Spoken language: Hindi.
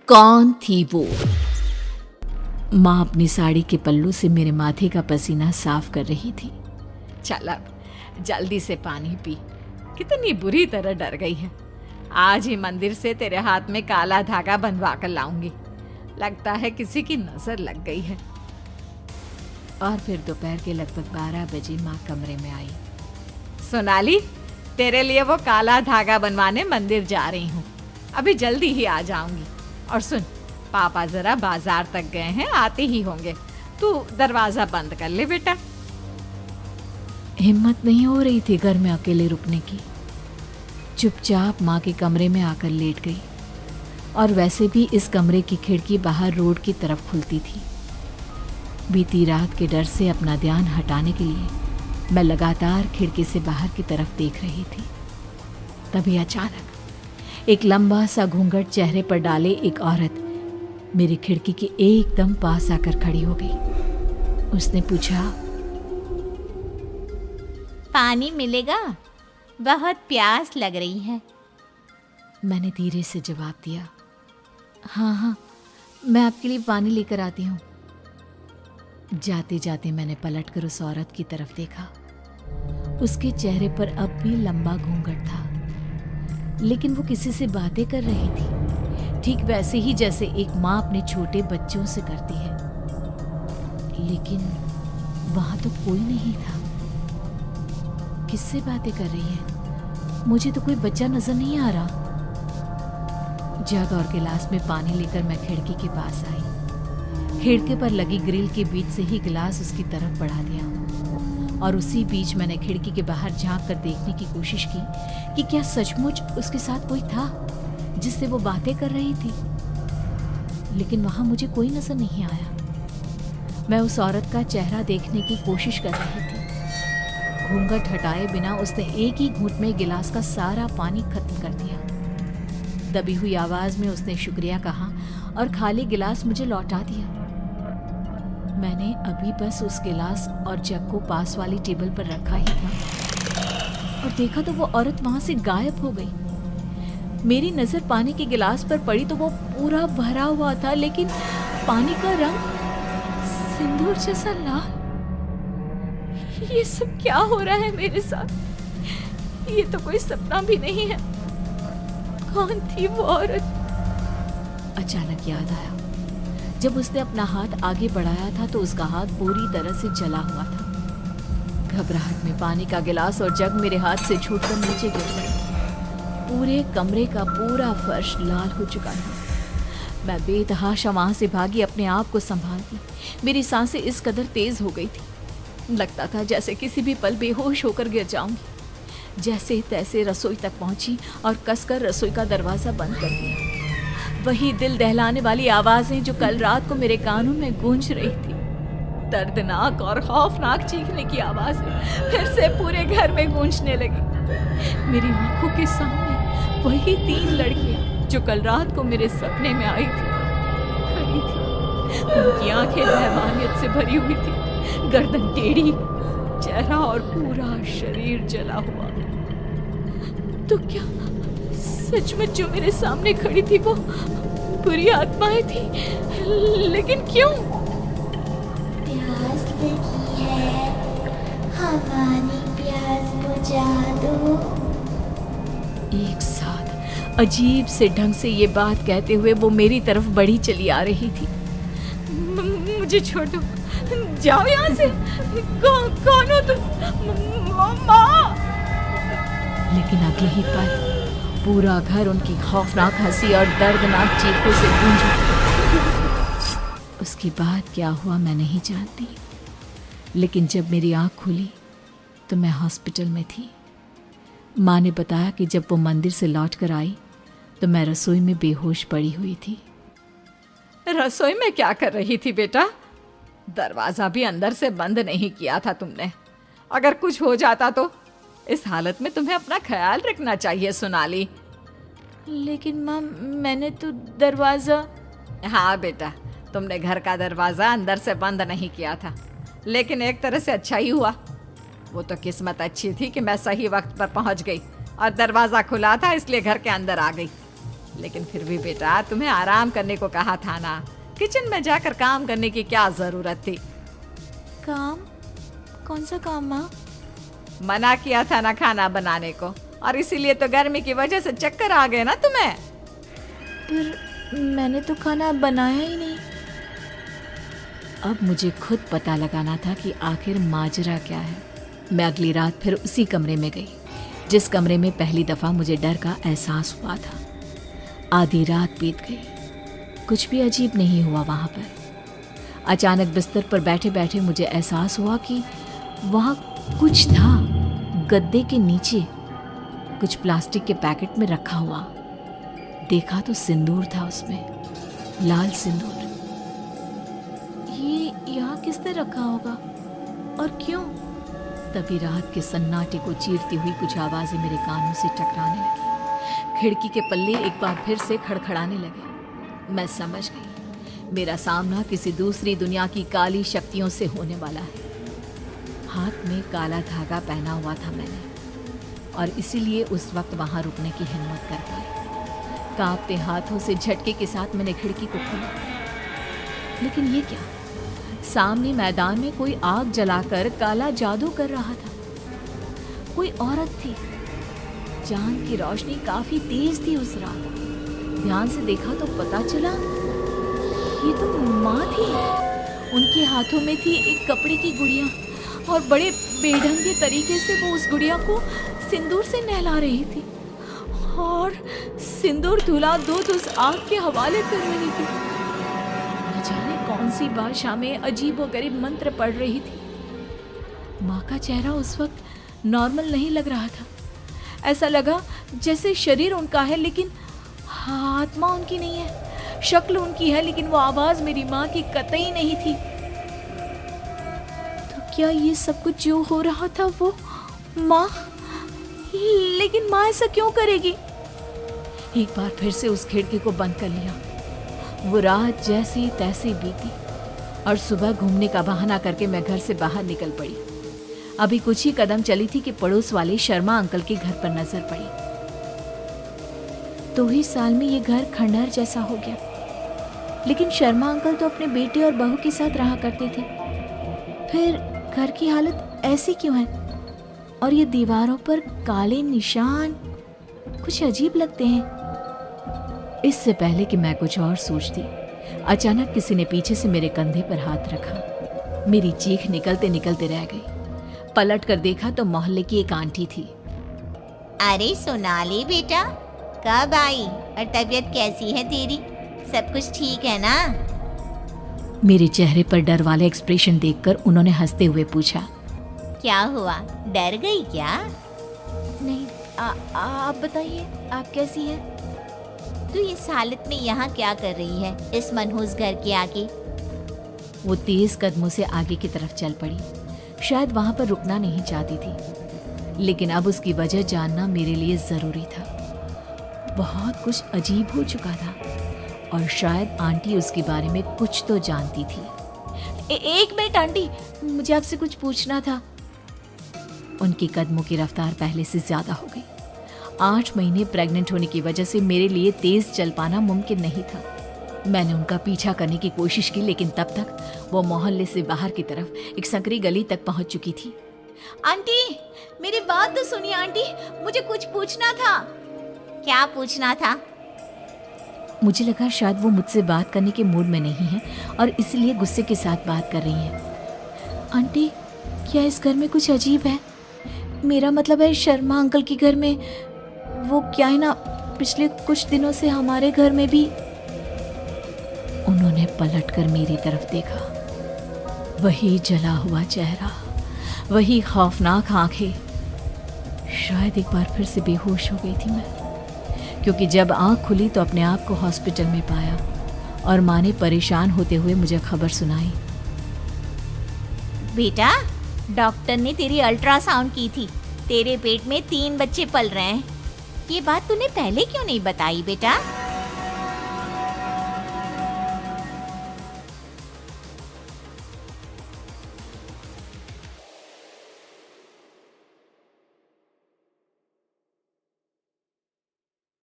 कौन थी वो? माँ अपनी साड़ी के पल्लू से मेरे माथे का पसीना साफ कर रही थी। चल अब जल्दी से पानी पी, कितनी बुरी तरह डर गई है। आज ही मंदिर से तेरे हाथ में काला धागा बंधवा कर लाऊंगी। लगता है किसी की नजर लग गई है। और फिर दोपहर के लगभग 12 बजे माँ कमरे में आई। सोनाली, तेरे लिए वो काला धागा बनवाने मंदिर जा रही हूँ, अभी जल्दी ही आ जाऊंगी। और सुन, पापा जरा बाजार तक गए हैं, आते ही होंगे। तू दरवाजा बंद कर ले बेटा। हिम्मत नहीं हो रही थी घर में अकेले रुकने की। चुपचाप माँ के कमरे में आकर लेट गई। और वैसे भी इस कमरे की खिड़की बाहर रोड की तरफ खुलती थी। बीती रात के डर से अपना ध्यान हटाने के लिए मैं लगातार खिड़की से बाहर की तरफ देख रही थी। तभी अचानक एक लंबा सा घूंघट चेहरे पर डाले एक औरत मेरी खिड़की के एकदम पास आकर खड़ी हो गई। उसने पूछा, पानी मिलेगा? बहुत प्यास लग रही है। मैंने धीरे से जवाब दिया, हाँ हाँ, मैं आपके लिए पानी लेकर आती हूँ। जाते जाते मैंने पलटकर उस औरत की तरफ देखा। उसके चेहरे पर अब भी लंबा घूंघट था, लेकिन वो किसी से बातें कर रही थी, ठीक वैसे ही जैसे एक माँ अपने छोटे बच्चों से करती है। लेकिन वहां तो कोई नहीं था। किससे बातें कर रही है? मुझे तो कोई बच्चा नजर नहीं आ रहा। जग और गिलास में पानी लेकर मैं खिड़की के पास आई। खिड़की पर लगी ग्रिल के बीच से ही गिलास उसकी तरफ बढ़ा दिया और उसी बीच मैंने खिड़की के बाहर झांक कर देखने की कोशिश की कि क्या सचमुच उसके साथ कोई था जिससे वो बातें कर रही थी। लेकिन वहां मुझे कोई नजर नहीं आया। मैं उस औरत का चेहरा देखने की कोशिश कर रही थी। घूंघट हटाए बिना उसने एक ही घूंट में गिलास का सारा पानी खत्म कर दिया। दबी हुई आवाज में उसने शुक्रिया कहा और खाली गिलास मुझे लौटा दिया। मैंने अभी बस उस गिलास और जग को पास वाली टेबल पर रखा ही था और देखा तो वो औरत वहां से गायब हो गई। मेरी नजर पानी के गिलास पर पड़ी तो वो पूरा भरा हुआ था, लेकिन पानी का रंग सिंदूर जैसा लाल। ये सब क्या हो रहा है मेरे साथ? ये तो कोई सपना भी नहीं है। कौन थी वो औरत? अचानक याद आया, जब उसने अपना हाथ आगे बढ़ाया था तो उसका हाथ पूरी तरह से जला हुआ था। घबराहट में पानी का गिलास और जग मेरे हाथ से छूटकर नीचे गिर गए। पूरे कमरे का पूरा फर्श लाल हो चुका था। मैं बेतहाशा वहां से भागी, अपने आप को संभालती। मेरी सांसें इस कदर तेज हो गई थी, लगता था जैसे किसी भी पल बेहोश होकर गिर जाऊंगी। जैसे तैसे रसोई तक पहुंची और कसकर रसोई का दरवाजा बंद कर दिया। वही दिल दहलाने वाली आवाजें जो कल रात को मेरे कानों में गूंज रही थी, दर्दनाक और खौफनाक चीखने की आवाजें फिर से पूरे घर में गूंजने लगी। मेरी आंखों के सामने वही 3 लड़कियां जो कल रात को मेरे सपने में आई थी, खड़ी थी। उनकी आंखें हैवानियत से भरी हुई थी, गर्दन टेढ़ी, चेहरा और पूरा शरीर जला हुआ। तो क्या सचमुच जो मेरे सामने खड़ी थी वो बुरी आत्माएं थी? लेकिन क्यों? प्यास लगी है, हमारी प्यास बुझा दो। एक साथ अजीब से ढंग से ये बात कहते हुए वो मेरी तरफ बढ़ी चली आ रही थी। मुझे छोड़ दो, जाओ यहाँ से। कौन हो तुम? माँ! लेकिन अगले ही पल पूरा घर उनकी खौफनाक हंसी और दर्दनाक चीखों से गूंज उठा। उसके बाद क्या हुआ मैं नहीं जानती, लेकिन जब मेरी आंख खुली तो मैं हॉस्पिटल में थी। माँ ने बताया कि जब वो मंदिर से लौट कर आई तो मैं रसोई में बेहोश पड़ी हुई थी। रसोई में क्या कर रही थी बेटा? दरवाजा भी अंदर से बंद नहीं किया था तुमने। अगर कुछ हो जाता तो? इस हालत में तुम्हें अपना ख्याल रखना चाहिए सोनाली। लेकिन माँ, मैंने तो दरवाजा। हाँ बेटा, तुमने घर का दरवाजा अंदर से बंद नहीं किया था, लेकिन एक तरह से अच्छा ही हुआ। वो तो किस्मत अच्छी थी कि मैं सही वक्त पर पहुंच गई और दरवाजा खुला था, इसलिए घर के अंदर आ गई। लेकिन फिर भी बेटा, तुम्हें आराम करने को कहा था ना। किचन में जाकर काम करने की क्या जरूरत थी? काम? कौन सा काम माँ? मना किया था ना खाना बनाने को, और इसीलिए तो गर्मी की वजह से चक्कर आ गए ना तुम्हें। पर मैंने तो खाना बनाया ही नहीं। अब मुझे खुद पता लगाना था कि आखिर माजरा क्या है। मैं अगली रात फिर उसी कमरे में गई जिस कमरे में पहली दफ़ा मुझे डर का एहसास हुआ था। आधी रात बीत गई, कुछ भी अजीब नहीं हुआ वहाँ पर। अचानक बिस्तर पर बैठे बैठे मुझे एहसास हुआ कि वहाँ कुछ था। गद्दे के नीचे कुछ प्लास्टिक के पैकेट में रखा हुआ। देखा तो सिंदूर था उसमें, लाल सिंदूर। ये यहाँ किसने रखा होगा और क्यों? तभी रात के सन्नाटे को चीरती हुई कुछ आवाजें मेरे कानों से टकराने लगी। खिड़की के पल्ले एक बार फिर से खड़खड़ाने लगे। मैं समझ गई मेरा सामना किसी दूसरी दुनिया की काली शक्तियों से होने वाला है। हाथ में काला धागा पहना हुआ था मैंने, और इसीलिए उस वक्त वहां रुकने की हिम्मत कर पाई। कांपते हाथों से झटके के साथ मैंने खिड़की को खोला। लेकिन ये क्या? सामने मैदान में कोई आग जलाकर काला जादू कर रहा था। कोई औरत थी। चांद की रोशनी काफी तेज थी उस रात। ध्यान से देखा तो पता चला ये तो माँ थी। उनके हाथों में थी एक कपड़े की गुड़िया, और बड़े बेढंगे तरीके से वो उस गुड़िया को सिंदूर से नहला रही थी, और सिंदूर धुला दूध उस आग के हवाले कर रही थी। न जाने कौन सी भाषा में अजीबोगरीब मंत्र पढ़ रही थी। माँ का चेहरा उस वक्त नॉर्मल नहीं लग रहा था। ऐसा लगा जैसे शरीर उनका है लेकिन आत्मा उनकी नहीं है। शक्ल उनकी है लेकिन वो आवाज मेरी माँ की कतई नहीं थी। तो क्या ये सब कुछ जो हो रहा था वो माँ? लेकिन माँ ऐसा क्यों करेगी? एक बार फिर से उस खिड़की को बंद कर लिया। वो रात जैसी तैसी बीती, और सुबह घूमने का बहाना करके मैं घर से बाहर निकल पड़ी। अभी कुछ ही कदम चली थी कि पड़ोस वाले शर्मा अंकल के घर पर नजर पड़ी। 2 ही साल में ये घर खंडहर जैसा हो गया। लेकिन शर्मा अंकल तो अपने बेटे और बहू के साथ रहा करते थे। फिर घर की हालत ऐसी क्यों है? और ये दीवारों पर काले निशान कुछ अजीब लगते हैं। इससे पहले कि मैं कुछ और सोचती, अचानक किसी ने पीछे से मेरे कंधे पर हाथ रखा। मेरी चीख निकलते निकलते रह गई। पलट कर देखा तो मोहल्ले की एक आंटी थी। अरे सोनाली बेटा, कब आई और तबीयत कैसी है तेरी? सब कुछ ठीक है ना? मेरे चेहरे पर डर वाले एक्सप्रेशन देखकर उन्होंने हंसते हुए पूछा। क्या हुआ, डर गई क्या? नहीं, आप बताइए, आप कैसी हैं? तू इस हालत में यहाँ क्या कर रही है, इस मनहूस घर के आगे? वो तेज कदमों से आगे की तरफ चल पड़ी। शायद वहां पर रुकना नहीं चाहती थी, लेकिन अब उसकी वजह जानना मेरे लिए जरूरी था। बहुत कुछ अजीब हो चुका था, और शायद आंटी उसके बारे में कुछ तो जानती थी। एक मिनट आंटी, मुझे आपसे कुछ पूछना था। उनकी कदमों की रफ्तार पहले से ज्यादा हो गई। 8 महीने प्रेग्नेंट होने की वजह से मेरे लिए तेज चल पाना मुमकिन नहीं था। मैंने उनका पीछा करने की कोशिश की, लेकिन तब तक वो मोहल्ले से बाहर की तरफ एक संकरी गली तक पहुंच चुकी थी। आंटी, मेरी बात तो सुनिए आंटी, मुझे कुछ पूछना था। क्या पूछना था? मुझे लगा शायद वो मुझसे बात करने के मूड में नहीं है और इसलिए गुस्से के साथ बात कर रही हैं। आंटी, क्या इस घर में कुछ अजीब है? मेरा मतलब है शर्मा अंकल के घर में। वो क्या है ना, पिछले कुछ दिनों से हमारे घर में भी। उन्होंने पलटकर मेरी तरफ देखा। वही जला हुआ चेहरा, वही खौफनाक आंखें। शायद एक बार फिर से बेहोश हो गई थी मैं, क्योंकि जब आंख खुली तो अपने आप को हॉस्पिटल में पाया और माँ ने परेशान होते हुए मुझे खबर सुनाई। बेटा, डॉक्टर ने तेरी अल्ट्रासाउंड की थी। तेरे पेट में 3 बच्चे पल रहे हैं। ये बात तूने पहले क्यों नहीं बताई बेटा?